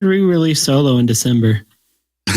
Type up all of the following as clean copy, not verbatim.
re-release Solo in December.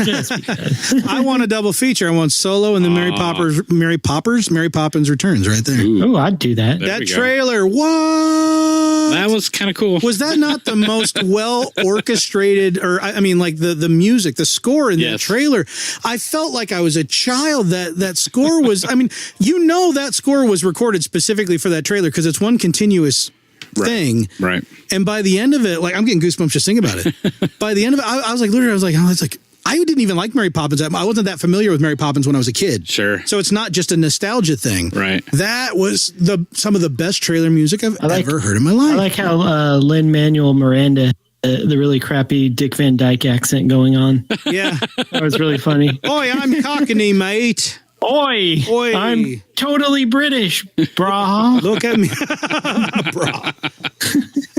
Just because. I want a double feature. I want Solo and then Mary Poppins Returns right there. Oh, I'd do that. That trailer, what? That was kind of cool. Was that not the most well orchestrated, or I mean, like the music, the score in that trailer? I felt like I was a child. That score was. I mean, that score was recorded specifically for that trailer because it's one continuous thing. Right. And by the end of it, like I'm getting goosebumps just thinking about it. By the end of it, I was like, literally, oh, it's like. I didn't even like Mary Poppins. I wasn't that familiar with Mary Poppins when I was a kid. Sure. So it's not just a nostalgia thing. Right. That was some of the best trailer music I've ever heard in my life. I like how Lin-Manuel Miranda, the really crappy Dick Van Dyke accent going on. Yeah. That was really funny. Oi, I'm Cockney, mate. Oi. I'm totally British, brah. Look at me. Brah.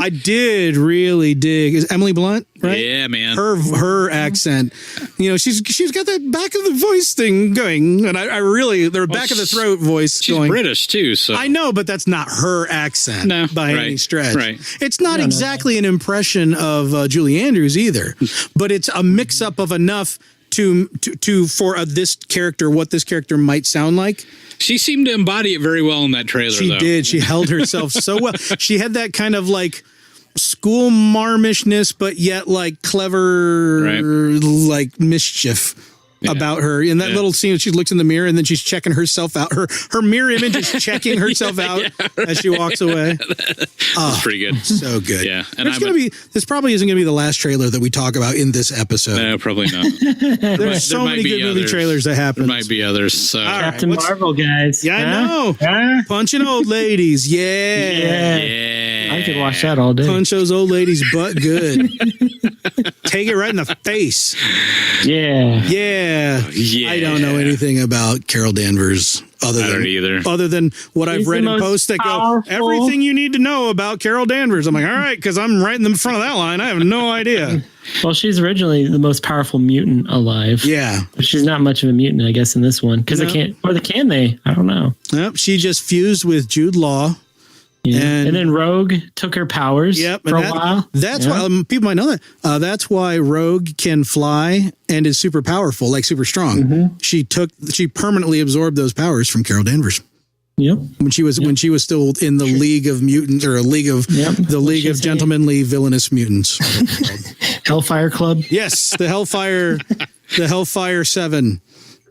I did really dig. Is Emily Blunt, right? Yeah, man. Her accent. She's got that back of the voice thing going. And I really, the back of the throat voice she's going. British too, so. I know, but that's not her accent by any stretch. Right. It's not exactly an impression of Julie Andrews either, but it's a mix up of enough for this character, what this character might sound like. She seemed to embody it very well in that trailer. She did. She held herself so well. She had that kind of like school marmishness, but yet like clever, like mischief about her. In that little scene, she looks in the mirror and then she's checking herself out. Her mirror image is checking herself out as she walks away. That's pretty good. So good. Yeah. And this probably isn't going to be the last trailer that we talk about in this episode. No, probably not. There's so many good movie trailers that happen. There might be others. So. Captain Marvel, guys. Yeah, I know. Punching old ladies. Yeah. I could watch that all day. Punch those old ladies' butt good. Take it right in the face. Yeah. I don't know anything about Carol Danvers other than what I've read in posts that go, everything you need to know about Carol Danvers. I'm like, all right, because I'm right in the front of that line. I have no idea. Well, she's originally the most powerful mutant alive. Yeah. But she's not much of a mutant, I guess, in this one. Because they can't, or can they? I don't know. Nope. She just fused with Jude Law. Yeah. And then Rogue took her powers for a while. That's why people might know that. That's why Rogue can fly and is super powerful, like super strong. Mm-hmm. She permanently absorbed those powers from Carol Danvers. Yep. When she was still in the League of Mutants, or League of Gentlemanly Villainous Mutants. Hellfire Club. Yes, the Hellfire 7.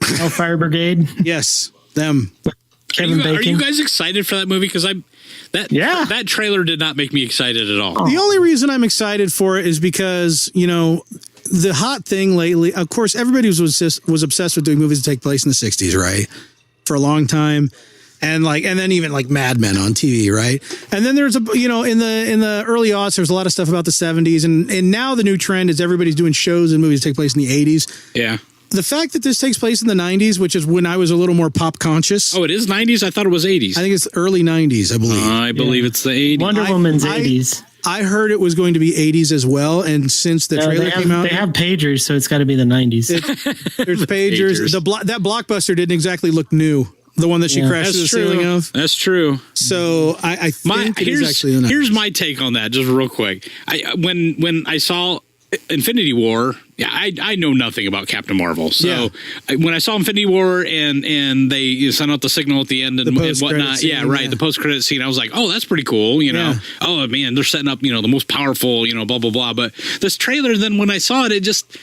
Hellfire Brigade. Yes, them. Kevin Bacon. Are you guys excited for that movie? Because that trailer did not make me excited at all. The only reason I'm excited for it is because, the hot thing lately, of course, everybody was obsessed with doing movies that take place in the 60s, right? For a long time. And then even like Mad Men on TV, right? And then there's in the early aughts, there's a lot of stuff about the 70s. And now the new trend is everybody's doing shows and movies that take place in the 80s. Yeah. The fact that this takes place in the 90s, which is when I was a little more pop conscious. Oh, it is 90s? I thought it was 80s. I think it's early 90s, I believe. I believe it's the 80s. Wonder Woman's 80s. I heard it was going to be 80s as well, and since the trailer came out... They have pagers, so it's got to be the 90s. There's pagers. That Blockbuster didn't exactly look new. The one that she crashed through the ceiling of. That's true. So I think it is actually the 90s. Here's my take on that, just real quick. When I saw Infinity War, I know nothing about Captain Marvel. So when I saw Infinity War and they sent out the signal at the end and whatnot, the post-credit scene, I was like, oh, that's pretty cool, know. Oh, man, they're setting up, the most powerful, blah, blah, blah. But this trailer, then when I saw it, it just...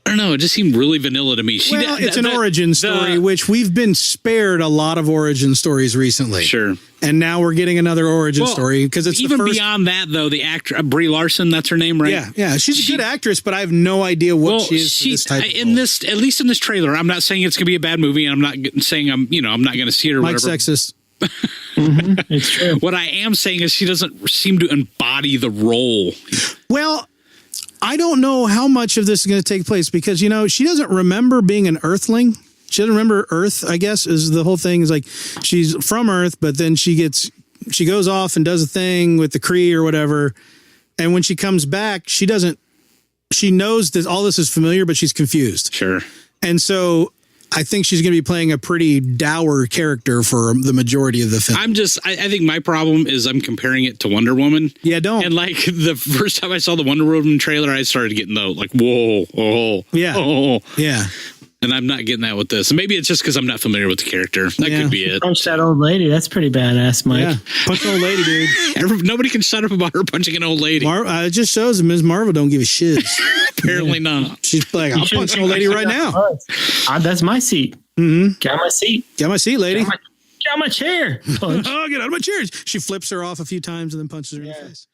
I don't know. It just seemed really vanilla to me. It's an origin story, which we've been spared a lot of origin stories recently. Sure. And now we're getting another origin story because it's even beyond that, though. The actor Brie Larson, that's her name, right? Yeah. She's a good actress, but I have no idea what she is. For this type of role. At least in this trailer, I'm not saying it's going to be a bad movie, and I'm not saying I'm not going to see it or whatever. Sexist. It's true. What I am saying is she doesn't seem to embody the role. Well, I don't know how much of this is going to take place because, she doesn't remember being an Earthling. She doesn't remember Earth, I guess, is the whole thing. Is like she's from Earth, but then she goes off and does a thing with the Kree or whatever. And when she comes back, she knows that all this is familiar, but she's confused. Sure. And so I think she's going to be playing a pretty dour character for the majority of the film. I think my problem is I'm comparing it to Wonder Woman. Yeah, don't. And like the first time I saw the Wonder Woman trailer, I started getting the like, whoa, oh, yeah, oh. Yeah. And I'm not getting that with this. And maybe it's just because I'm not familiar with the character. That could be it. Punch that old lady. That's pretty badass, Mike. Yeah. Punch an old lady, dude. Nobody can shut up about her punching an old lady. It just shows that Ms. Marvel don't give a shit. Apparently not. She's like, I'll punch an old lady right now. That's my seat. Mm-hmm. Get out my seat. Get my seat, lady. Get out my chair. Punch. Oh, get out of my chair. She flips her off a few times and then punches her in the face.